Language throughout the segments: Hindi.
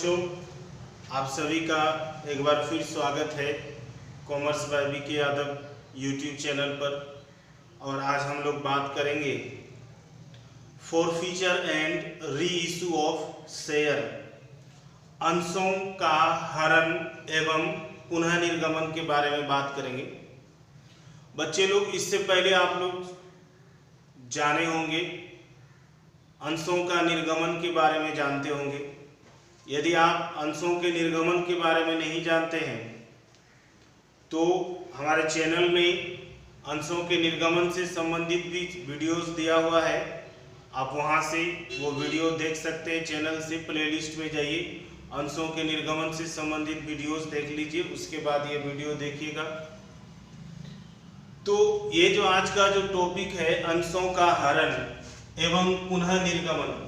बच्चों, आप सभी का एक बार फिर स्वागत है commerce by BK Yadav YouTube channel पर। और आज हम लोग बात करेंगे forfeiture and reissue of share, अंशों का हरण एवं पुनः निर्गमन के बारे में बात करेंगे। बच्चे लोग, इससे पहले आप लोग जाने होंगे, अंशों का निर्गमन के बारे में जानते होंगे। यदि आप अंशों के निर्गमन के बारे में नहीं जानते हैं तो हमारे चैनल में अंशों के निर्गमन से संबंधित भी वीडियोस दिया हुआ है, आप वहां से वो वीडियो देख सकते हैं। चैनल से प्लेलिस्ट में जाइए, अंशों के निर्गमन से संबंधित वीडियोस देख लीजिए, उसके बाद ये वीडियो देखिएगा। तो ये जो आज का जो टॉपिक है, अंशों का हरण एवं पुनः निर्गमन,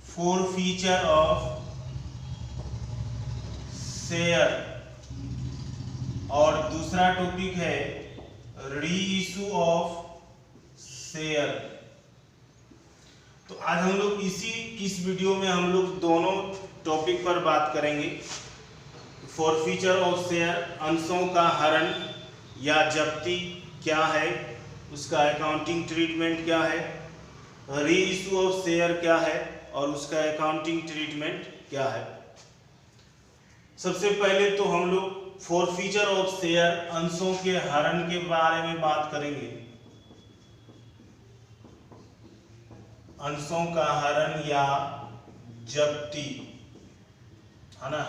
फोरफीचर ऑफ शेयर, और दूसरा टॉपिक है री इशू ऑफ शेयर। तो आज हम लोग इस वीडियो में हम लोग दोनों टॉपिक पर बात करेंगे। फोरफीचर ऑफ शेयर, अंशों का हरण या जब्ती क्या है, उसका अकाउंटिंग ट्रीटमेंट क्या है, री इशू ऑफ शेयर क्या है और उसका अकाउंटिंग ट्रीटमेंट क्या है। सबसे पहले तो हम लोग फोरफीचर ऑफ शेयर, अंशों के हरण के बारे में बात करेंगे। अंशों का हरण या जब्ती, है ना।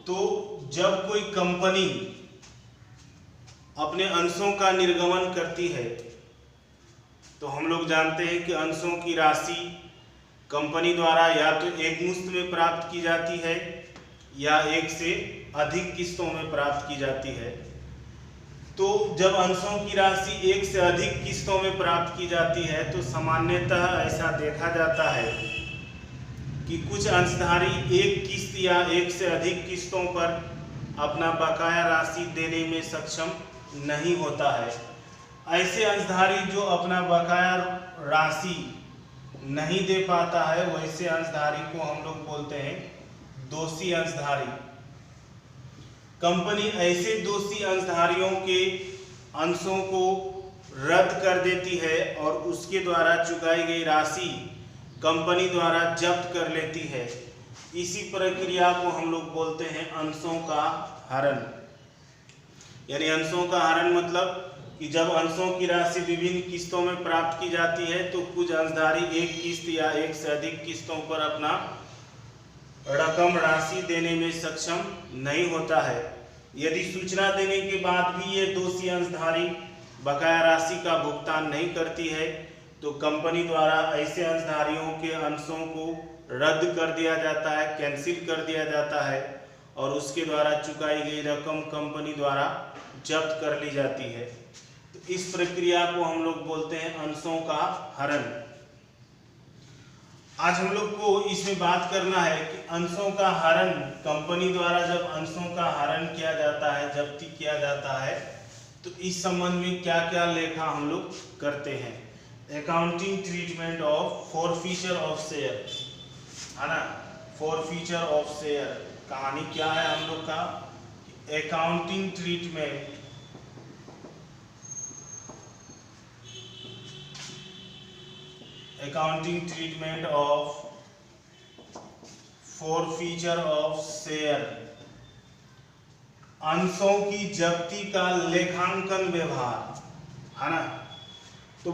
तो जब कोई कंपनी अपने अंशों का निर्गमन करती है तो हम लोग जानते हैं कि अंशों की राशि कंपनी द्वारा या तो एक मुश्त में प्राप्त की जाती है या एक से अधिक किस्तों में प्राप्त की जाती है। तो जब अंशों की राशि एक से अधिक किस्तों में प्राप्त की जाती है तो सामान्यतः ऐसा देखा जाता है कि कुछ अंशधारी एक किस्त या एक से अधिक किस्तों पर अपना बकाया राशि देने में सक्षम नहीं होता है। ऐसे अंशधारी जो अपना बकाया राशि नहीं दे पाता है, वैसे अंशधारी को हम लोग बोलते हैं दोषी अंशधारी। कंपनी ऐसे दोषी अंशधारियों के अंशों को रद्द कर देती है और उसके द्वारा चुकाई गई राशि कंपनी द्वारा जब्त कर लेती है। इसी प्रक्रिया को हम लोग बोलते हैं अंशों का हरण। यानी अंशों का हरण मतलब कि जब अंशों की राशि विभिन्न किस्तों में प्राप्त की जाती है तो कुछ अंशधारी एक किस्त या एक से अधिक किस्तों पर अपना रकम राशि देने में सक्षम नहीं होता है। यदि सूचना देने के बाद भी ये दोषी अंशधारी बकाया राशि का भुगतान नहीं करती है तो कंपनी द्वारा ऐसे अंशधारियों के अंशों को रद्द कर दिया जाता है, कैंसिल कर दिया जाता है और उसके द्वारा चुकाई गई रकम कंपनी द्वारा जब्त कर ली जाती है। तो इस प्रक्रिया को हम लोग बोलते हैं अंशों का हरण। आज हम लोग को इसमें बात करना है कि अंशों का हरण, कंपनी द्वारा जब अंशों का हरण किया जाता है, जब्ती किया जाता है, तो इस संबंध में क्या क्या लेखा हम लोग करते हैं। Accounting treatment of forfeiture of share, है ना। फोरफीचर ऑफ शेयर कहानी क्या है हम लोग का, accounting treatment of forfeiture of share, अंशों की जब्ती का लेखांकन व्यवहार, है ना। तो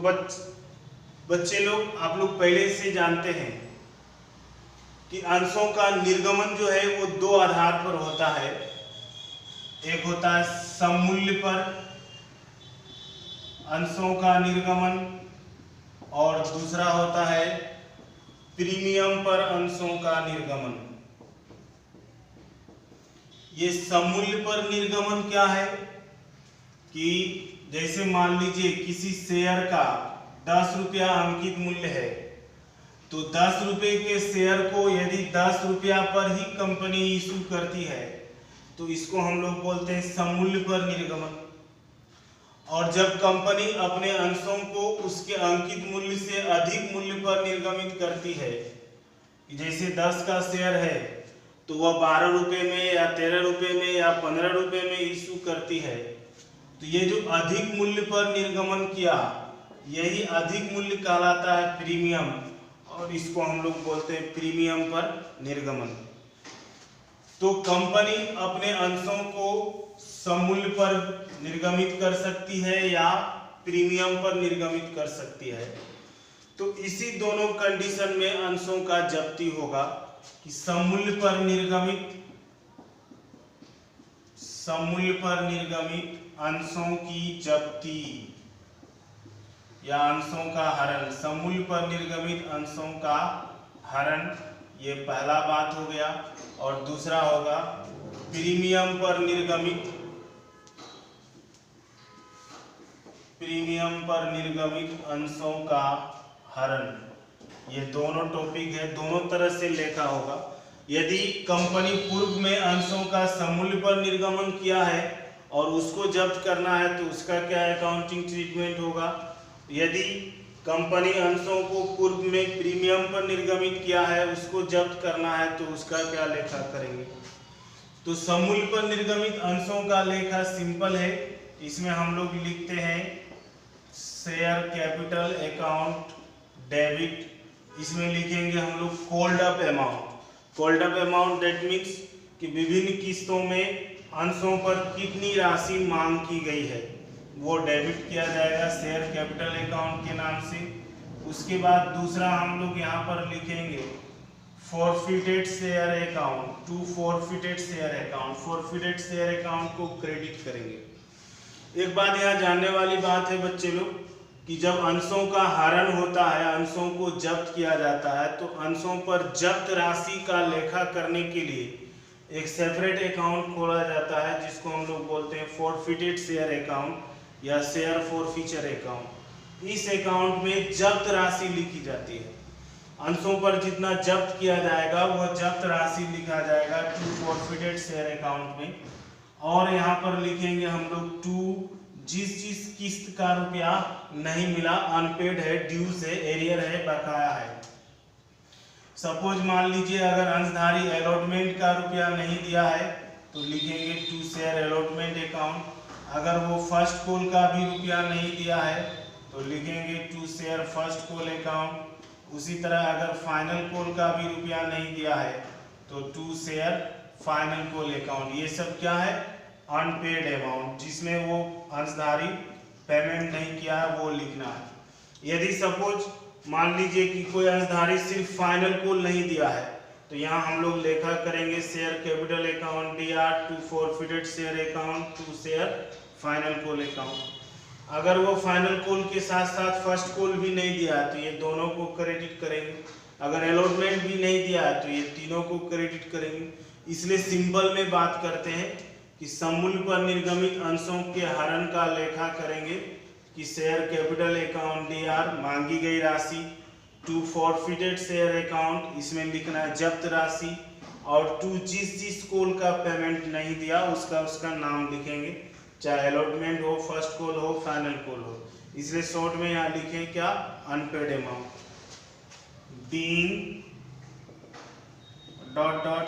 बच्चे लोग, आप लोग पहले से जानते हैं कि अंशों का निर्गमन जो है वो दो आधार पर होता है। एक होता है सममूल्य पर अंशों का निर्गमन और दूसरा होता है प्रीमियम पर अंशों का निर्गमन। ये सममूल्य पर निर्गमन क्या है कि जैसे मान लीजिए किसी शेयर का 10 रुपया अंकित मूल्य है, तो 10 रुपये के शेयर को यदि 10 रुपया पर ही कंपनी इशू करती है तो इसको हम लोग बोलते हैं सममूल्य पर निर्गमन। और जब कंपनी अपने अंशों को उसके अंकित मूल्य से अधिक मूल्य पर निर्गमित करती है, कि जैसे 10 का शेयर है तो वह 12 रुपये में या 13 रुपये में या 15 रुपये में इशू करती है। तो ये जो अधिक मूल्य पर निर्गमन किया, यही अधिक मूल्य कहलाता है प्रीमियम, और इसको हम लोग बोलते हैं प्रीमियम पर निर्गमन। तो कंपनी अपने अंशों को सममूल्य पर निर्गमित कर सकती है या प्रीमियम पर निर्गमित कर सकती है। तो इसी दोनों कंडीशन में अंशों का जब्ती होगा कि सममूल्य पर निर्गमित अंशों की जब्ती या अंशों का हरण, सममूल्य पर निर्गमित अंशों का हरण, ये पहला बात हो गया। और दूसरा होगा प्रीमियम पर निर्गमित अंशों का हरण। ये दोनों टॉपिक है, दोनों तरह से लेखा होगा। यदि कंपनी पूर्व में अंशों का सममूल्य पर निर्गमन किया है और उसको जब्त करना है तो उसका क्या अकाउंटिंग ट्रीटमेंट होगा। यदि कंपनी अंशों को पूर्व में प्रीमियम पर निर्गमित किया है, उसको जब्त करना है तो उसका क्या लेखा करेंगे। तो सममूल्य पर निर्गमित अंशों का लेखा सिंपल है। इसमें हम लोग लिखते हैं शेयर कैपिटल अकाउंट डेबिट। इसमें लिखेंगे हम लोग called up amount that means कि विभिन्न किस्तों में अंशों पर कितनी राशि मांग की गई है वो डेबिट किया जाएगा शेयर कैपिटल अकाउंट के नाम से। उसके बाद दूसरा हम लोग यहाँ पर लिखेंगे forfeited share account to forfeited share account को क्रेडिट करेंगे। एक बात यहाँ जानने वाली बात है बच्चे लोग कि जब अंशों का हरण होता है, अंशों को जब्त किया जाता है, तो अंशों पर जब्त राशि का लेखा करने के लिए एक सेपरेट अकाउंट खोला जाता है जिसको हम लोग बोलते हैं फॉरफिटेड शेयर अकाउंट या शेयर फॉरफीचर अकाउंट। इस अकाउंट में जब्त राशि लिखी जाती है। अंशों पर जितना जब्त किया जाएगा वह जब्त राशि लिखा जाएगा टू फॉरफिटेड शेयर अकाउंट में। और यहाँ पर लिखेंगे हम लोग टू जिस किस्त का रुपया नहीं मिला, अनपेड है, ड्यूज है, एरियर है, बकाया है। सपोज मान लीजिए अगर अंशधारी अलॉटमेंट का रुपया नहीं दिया है तो लिखेंगे टू शेयर अलॉटमेंट अकाउंट। अगर वो फर्स्ट कॉल का भी रुपया नहीं दिया है तो लिखेंगे to share first call account. उसी तरह अगर फाइनल कॉल का भी रुपया नहीं दिया है तो to share final call account. ये सब क्या है, अनपेड अमाउंट, जिसमें वो अंशधारी पेमेंट नहीं किया है वो लिखना है। यदि सपोज मान लीजिए कि कोई अंशधारी सिर्फ फाइनल कॉल नहीं दिया है तो यहाँ हम लोग लेखा करेंगे share capital account DR to forfeited share account to share final call account. अगर वो फाइनल कॉल के साथ साथ फर्स्ट कॉल भी नहीं दिया है तो ये दोनों को क्रेडिट करेंगे। अगर अलॉटमेंट भी नहीं दिया है तो ये तीनों को क्रेडिट करेंगे। इसलिए सिंपल में बात करते हैं कि सममूल्य पर निर्गमित अंशों के हरण का लेखा करेंगे कि शेयर कैपिटल अकाउंट DR मांगी गई राशि, टू फॉरफिटेड शेयर अकाउंट इसमें लिखना है जब्त राशि, और टू जिस कॉल का पेमेंट नहीं दिया उसका नाम लिखेंगे, चाहे अलॉटमेंट हो, फर्स्ट कॉल हो, फाइनल कॉल हो। इसलिए शॉर्ट में यहाँ लिखें क्या, unpaid amount being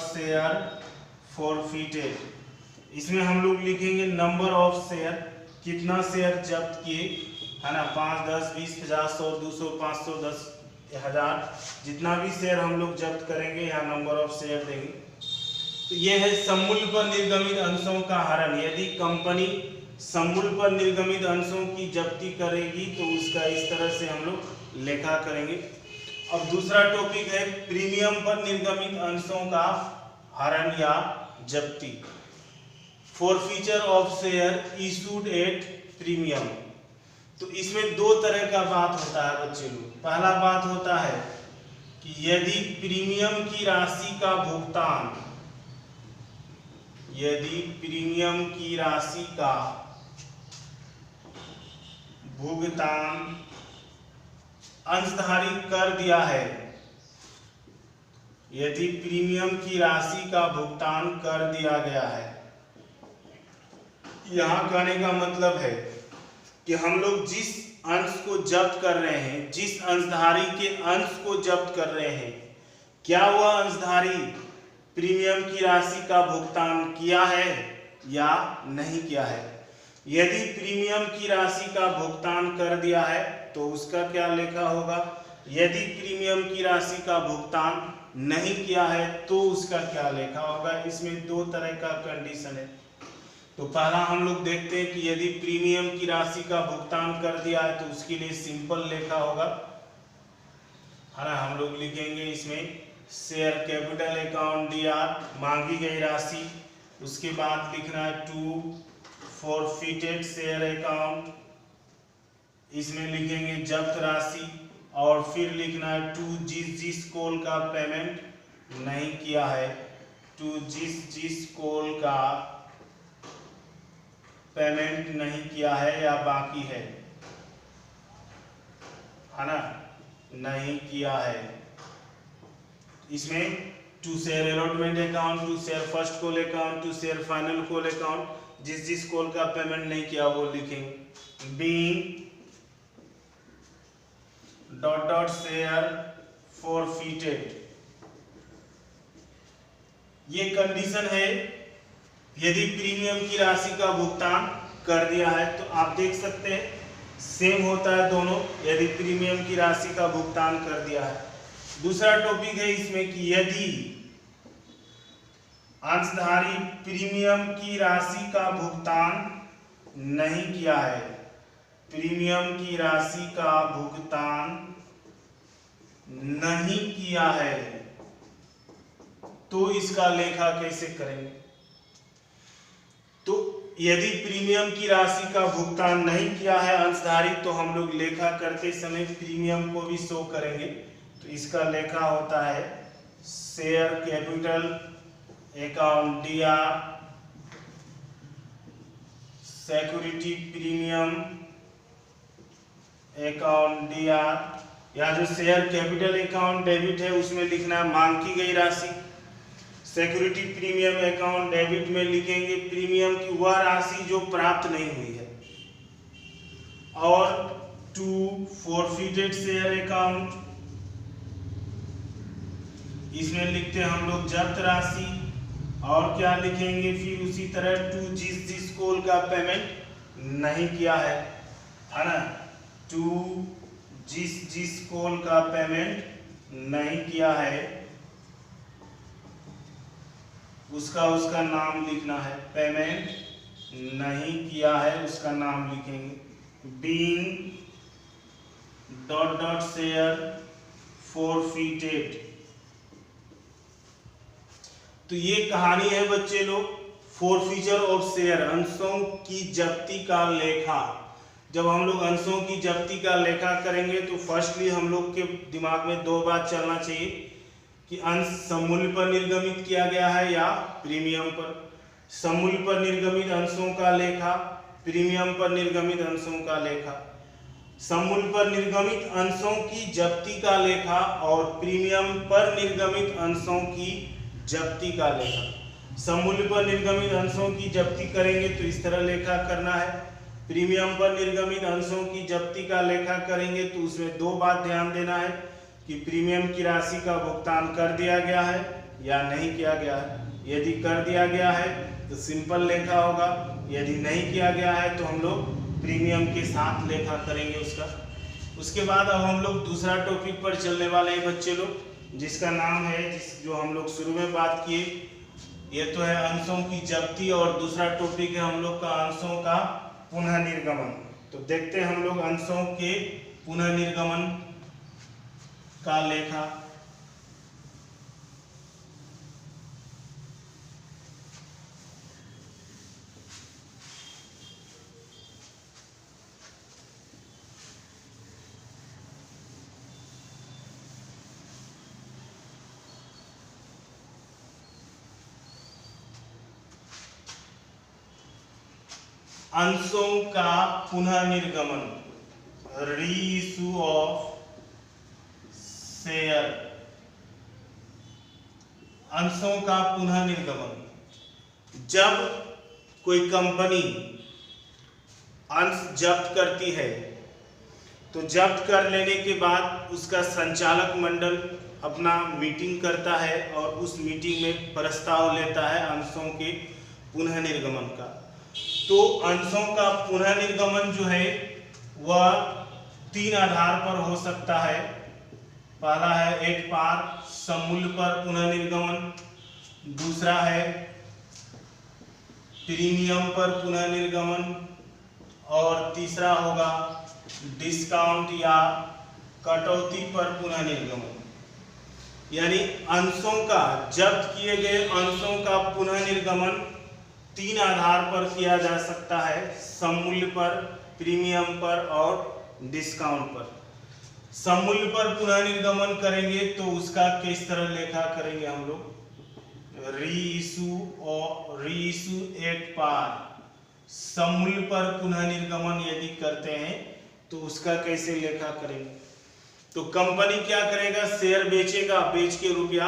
share forfeited. इसमें हम लोग लिखेंगे नंबर ऑफ शेयर, कितना शेयर जब्त किए है ना, 5, 10, 20, 50, 100, 200, 500, 10, 1000, जितना भी शेयर हम लोग जब्त करेंगे यहाँ नंबर ऑफ शेयर देंगे। तो ये है सममूल्य पर निर्गमित अंशों का हरण। यदि कंपनी सममूल्य पर निर्गमित अंशों की जब्ती करेगी तो उसका इस तरह से हम लोग लेखा करेंगे। अब दूसरा टॉपिक है प्रीमियम पर निर्गमित अंशों का हरण या जब्ती। Forfeiture of share issued at premium. तो इसमें दो तरह का बात होता है बच्चे लोग। पहला बात होता है कि यदि प्रीमियम की राशि का भुगतान, यदि प्रीमियम की राशि का भुगतान अंशधारी कर दिया है, यदि प्रीमियम की राशि का भुगतान कर दिया गया है, यहाँ कहने का मतलब है कि हम लोग जिस अंश को जब्त कर रहे हैं, जिस अंशधारी के अंश को जब्त कर रहे हैं, क्या वह अंशधारी प्रीमियम की राशि का भुगतान किया है या नहीं किया है। यदि प्रीमियम की राशि का भुगतान कर दिया है तो उसका क्या लेखा होगा, यदि प्रीमियम की राशि का भुगतान नहीं किया है तो उसका क्या लेखा होगा। इसमें दो तरह का कंडीशन है। तो पहला हम लोग देखते हैं कि यदि प्रीमियम की राशि का भुगतान कर दिया है तो उसके लिए सिंपल लेखा होगा, है ना। हम लोग लिखेंगे इसमें शेयर कैपिटल अकाउंट DR मांगी गई राशि, उसके बाद लिखना है टू फॉरफिटेड शेयर अकाउंट, इसमें लिखेंगे जब्त राशि, और फिर लिखना है टू जिस कॉल का पेमेंट नहीं किया है, टू जिस कॉल का पेमेंट नहीं किया है या बाकी है ना, नहीं किया है। इसमें to share allotment account, to share first call account, to share final call account, जिस कॉल का पेमेंट नहीं किया वो लिखेंगे। बीइंग डॉट शेयर फॉरफिटेड, ये कंडीशन है यदि प्रीमियम की राशि का भुगतान कर दिया है। तो आप देख सकते हैं सेम होता है दोनों, यदि प्रीमियम की राशि का भुगतान कर दिया है। दूसरा टॉपिक है इसमें कि यदि अंशधारी प्रीमियम की राशि का भुगतान नहीं किया है, प्रीमियम की राशि का भुगतान नहीं किया है तो इसका लेखा कैसे करेंगे। तो यदि प्रीमियम की राशि का भुगतान नहीं किया है अंशधारी तो हम लोग लेखा करते समय प्रीमियम को भी शो करेंगे। तो इसका लेखा होता है share capital account DR security premium account DR, या जो शेयर कैपिटल अकाउंट डेबिट है उसमें लिखना है मांग की गई राशि, सिक्योरिटी प्रीमियम अकाउंट डेबिट में लिखेंगे प्रीमियम की वह राशि जो प्राप्त नहीं हुई है, और टू फॉरफिटेड शेयर अकाउंट इसमें लिखते हैं हम लोग जब्त राशि, और क्या लिखेंगे फिर उसी तरह टू जिस कॉल का पेमेंट नहीं किया है ना, टू जिस कॉल का पेमेंट नहीं किया है उसका नाम लिखना है, पेमेंट नहीं किया है उसका नाम लिखेंगे। Being dot share forfeited. तो ये कहानी है बच्चे लोग फॉरफिचर ऑफ शेयर, अंशों की जब्ती का लेखा। जब हम लोग अंशों की जब्ती का लेखा करेंगे तो फर्स्टली हम लोग के दिमाग में दो बात चलना चाहिए कि अंश सममूल्य पर निर्गमित किया गया है या प्रीमियम पर। सममूल्य पर निर्गमित अंशों का लेखा, प्रीमियम पर निर्गमित अंशों का लेखा। सममूल्य पर निर्गमित अंशों की जब्ती का लेखा और प्रीमियम पर निर्गमित अंशों की जब्ती का लेखा। सममूल्य पर निर्गमित अंशों की जब्ती करेंगे तो इस तरह लेखा करना है, प्रीमियम पर निर्गमित अंशों की जब्ती का लेखा करेंगे तो उसमें दो बात ध्यान देना है कि प्रीमियम की राशि का भुगतान कर दिया गया है या नहीं किया गया है। यदि कर दिया गया है तो सिंपल लेखा होगा, यदि नहीं किया गया है तो हम लोग प्रीमियम के साथ लेखा करेंगे उसका। उसके बाद अब हम लोग दूसरा टॉपिक पर चलने वाले हैं बच्चे लोग, जिसका नाम है जो हम लोग शुरू में बात किए, ये तो है अंशों की जब्ती, और दूसरा टॉपिक है हम लोग का अंशों का पुनः निर्गमन। तो देखते हैं हम लोग अंशों के पुनः निर्गमन का लेखा। अंशों का पुनः निर्गमन, रीइश्यू ऑफ शेयर। अंशों का पुनः निर्गमन, जब कोई कंपनी अंश जब्त करती है तो जब्त कर लेने के बाद उसका संचालक मंडल अपना मीटिंग करता है और उस मीटिंग में प्रस्ताव लेता है अंशों के पुनः निर्गमन का। तो अंशों का पुनः निर्गमन जो है वह 3 आधार पर हो सकता है। पहला है एट पार, सममूल्य पर पुनः निर्गमन, दूसरा है प्रीमियम पर पुनः निर्गमन, और तीसरा होगा डिस्काउंट या कटौती पर पुनः निर्गमन। यानी अंशों का, जब्त किए गए अंशों का पुनः निर्गमन 3 आधार पर किया जा सकता है, सममूल्य पर, प्रीमियम पर और डिस्काउंट पर। सममूल्य पर पुनः निर्गमन करेंगे तो उसका किस तरह लेखा करेंगे हम लोग, रीइशू एट पार। सममूल्य पर पुनः निर्गमन यदि करते हैं तो उसका कैसे लेखा करेंगे, तो कंपनी क्या करेगा, शेयर बेचेगा, बेच के रुपया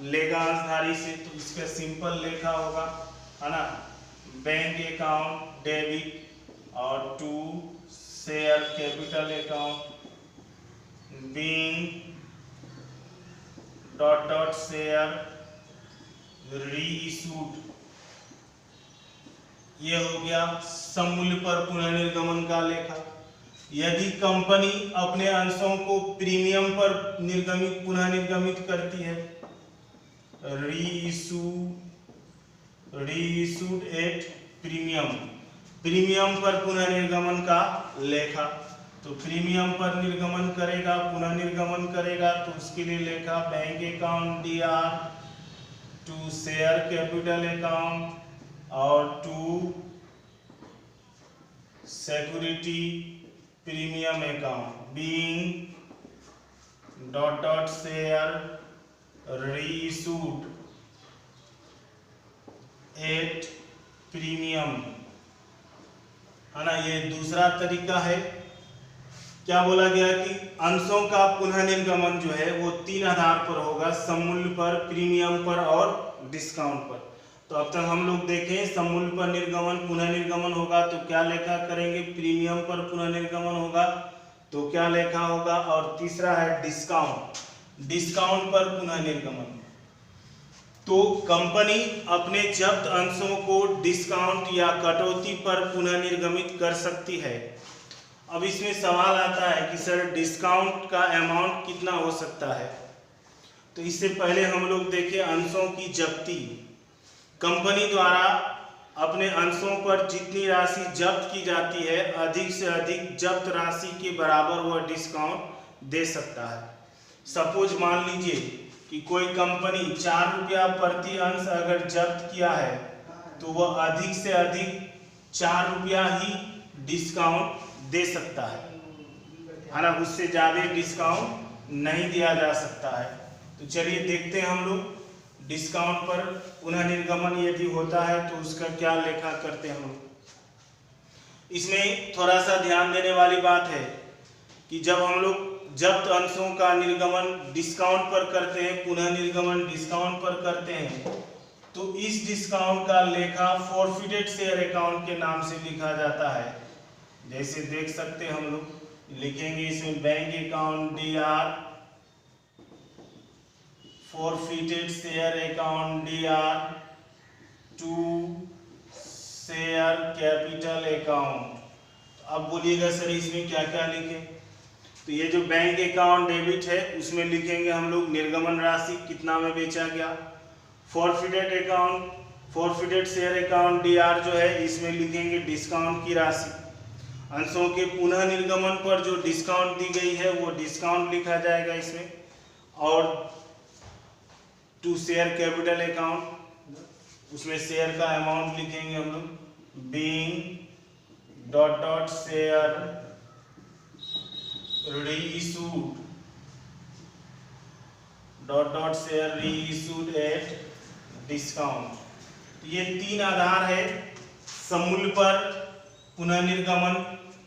लेगा अंशधारी से, तो इसका सिंपल लेखा होगा, है ना, बैंक अकाउंट डेबिट और to share capital account being dot dot share reissued. ये हो गया सममूल्य पर पुनः निर्गमन का लेखा। यदि कंपनी अपने अंशों को प्रीमियम पर पुनः निर्गमित करती है, रीइशूड एट प्रीमियम पर पुनः निर्गमन का लेखा, तो प्रीमियम पर निर्गमन करेगा, पुनः निर्गमन करेगा, तो उसके लिए लेखा bank account DR, to share capital account और to security premium account being dot dot share reissued at premium, है ना। ये दूसरा तरीका है। क्या बोला गया कि अंशों का पुनः निर्गमन जो है वो 3 आधार पर होगा, सममूल्य पर, प्रीमियम पर और डिस्काउंट पर। तो अब तक हम लोग देखें, सममूल्य पर निर्गमन पुनः निर्गमन होगा तो क्या लेखा करेंगे, प्रीमियम पर पुनः निर्गमन होगा तो क्या लेखा होगा, और तीसरा है डिस्काउंट पर पुनः निर्गमन। तो कंपनी अपने जब्त अंशों को डिस्काउंट या कटौती पर पुनः निर्गमित कर सकती है। अब इसमें सवाल आता है कि सर डिस्काउंट का अमाउंट कितना हो सकता है, तो इससे पहले हम लोग देखें अंशों की जब्ती। कंपनी द्वारा अपने अंशों पर जितनी राशि जब्त की जाती है, अधिक से अधिक जब्त राशि के बराबर वह डिस्काउंट दे सकता है। सपोज मान लीजिए कि कोई कंपनी 4 रुपया प्रति अंश अगर जब्त किया है तो वह अधिक से अधिक 4 रुपया ही डिस्काउंट दे सकता है ना, उससे ज़्यादा डिस्काउंट नहीं दिया जा सकता है। तो चलिए देखते हैं हम लोग डिस्काउंट पर पुनः निर्गमन यदि होता है तो उसका क्या लेखा करते हैं हम लोग। इसमें थोड़ा सा ध्यान देने वाली बात है कि जब हम लोग जब्त अंशों का निर्गमन डिस्काउंट पर करते हैं, पुनः निर्गमन डिस्काउंट पर करते हैं, तो इस डिस्काउंट का लेखा फॉरफिटेड शेयर अकाउंट के नाम से लिखा जाता है। जैसे देख सकते हैं हम लोग लिखेंगे इसमें bank account DR, forfeited share account DR, to share capital account. अब बोलिएगा सर इसमें क्या क्या लिखें, तो ये जो बैंक अकाउंट डेबिट है उसमें लिखेंगे हम लोग निर्गमन राशि कितना में बेचा गया। Forfeited account, forfeited share account DR जो है इसमें लिखेंगे डिस्काउंट की राशि। अंशों के पुनः निर्गमन पर जो डिस्काउंट दी गई है वो डिस्काउंट लिखा जाएगा इसमें। और टू शेयर कैपिटल अकाउंट, उसमें शेयर का अमाउंट लिखेंगे हम लोग being dot dot share reissued dot dot share reissued at discount. ये 3 आधार है, सममूल्य पर पुनः निर्गमन,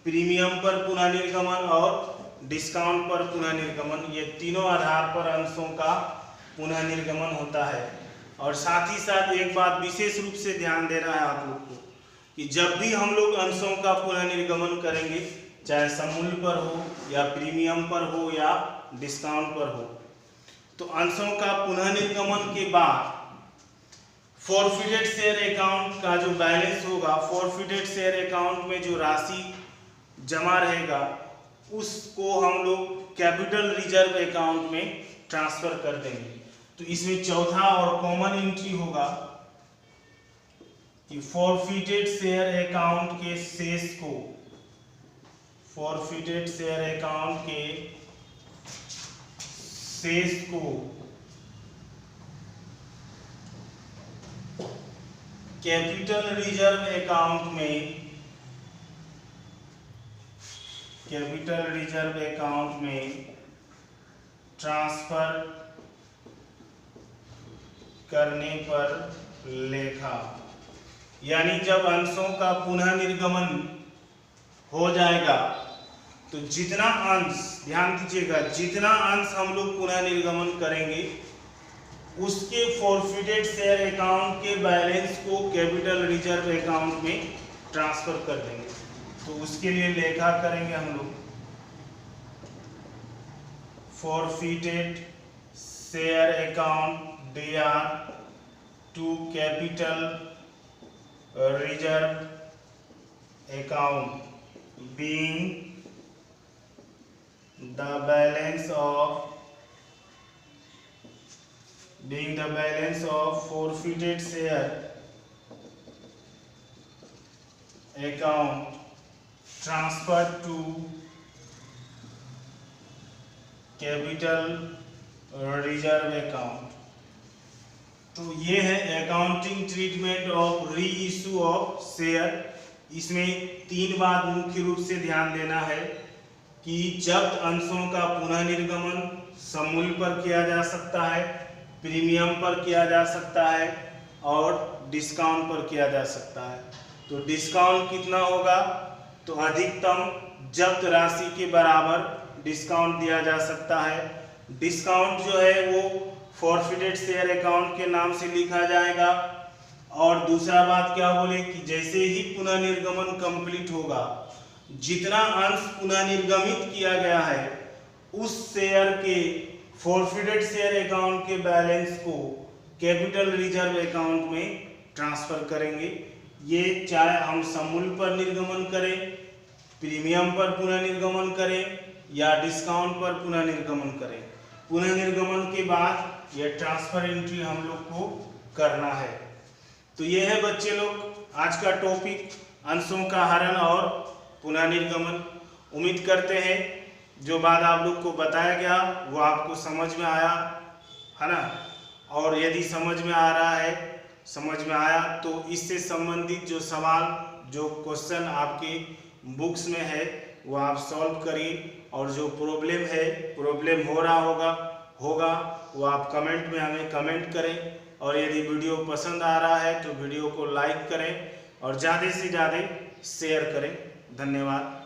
प्रीमियम पर पुनः निर्गमन और डिस्काउंट पर पुनः निर्गमन। ये तीनों आधार पर अंशों का पुनः निर्गमन होता है। और साथ ही साथ एक बात विशेष रूप से ध्यान देना है आप लोग को कि जब भी हम लोग अंशों का पुनः निर्गमन करेंगे, चाहे सममूल्य पर हो या प्रीमियम पर हो या डिस्काउंट पर हो, तो अंशों का पुनः निर्गमन के बाद फॉरफिटेड शेयर अकाउंट का जो बैलेंस होगा, फॉरफिटेड शेयर अकाउंट में जो राशि जमा रहेगा उसको हम लोग कैपिटल रिजर्व अकाउंट में ट्रांसफर कर देंगे। तो इसमें चौथा और कॉमन एंट्री होगा कि फॉरफिटेड शेयर अकाउंट के शेष को, फॉरफिटेड शेयर अकाउंट के शेष को कैपिटल रिजर्व अकाउंट में, कैपिटल रिजर्व अकाउंट में ट्रांसफर करने पर लेखा, यानी जब अंशों का पुनः निर्गमन हो जाएगा तो जितना अंश, ध्यान दीजिएगा, जितना अंश हम लोग पुनः निर्गमन करेंगे उसके फॉरफिटेड शेयर अकाउंट के बैलेंस को कैपिटल रिजर्व अकाउंट में ट्रांसफर कर देंगे। तो उसके लिए लेखा करेंगे हम लोग, forfeited share account DR to capital reserve account being the balance of forfeited share account transferred to capital reserve account। तो ये है अकाउंटिंग ट्रीटमेंट ऑफ री इशू ऑफ शेयर। इसमें 3 बात मुख्य रूप से ध्यान देना है कि जब्त अंशों का पुनः निर्गमन समूल्य पर किया जा सकता है, प्रीमियम पर किया जा सकता है और डिस्काउंट पर किया जा सकता है। तो डिस्काउंट कितना होगा, तो अधिकतम जब्त राशि के बराबर डिस्काउंट दिया जा सकता है। डिस्काउंट जो है वो फॉरफिटेड शेयर अकाउंट के नाम से लिखा जाएगा। और दूसरा बात क्या बोले कि जैसे ही पुनः निर्गमन कंप्लीट होगा, जितना अंश पुनः निर्गमित किया गया है उस शेयर के फॉरफिटेड शेयर अकाउंट के बैलेंस को कैपिटल रिजर्व अकाउंट में ट्रांसफर करेंगे। ये चाहे हम समूल्य पर निर्गमन करें, प्रीमियम पर पुनः निर्गमन करें या डिस्काउंट पर पुनः निर्गमन करें, पुनः निर्गमन के बाद यह ट्रांसफर एंट्री हम लोग को करना है। तो ये है बच्चे लोग आज का टॉपिक, अंशों का हरण और पुनः निर्गमन। उम्मीद करते हैं जो बात आप लोग को बताया गया वो आपको समझ में आया है ना। और यदि समझ में आ रहा है, समझ में आया तो इससे संबंधित जो सवाल, जो क्वेश्चन आपके बुक्स में है वो आप सॉल्व करिए। और जो प्रॉब्लम हो रहा होगा वो आप कमेंट में हमें कमेंट करें। और यदि वीडियो पसंद आ रहा है तो वीडियो को लाइक करें और ज़्यादा से ज़्यादा शेयर करें। धन्यवाद।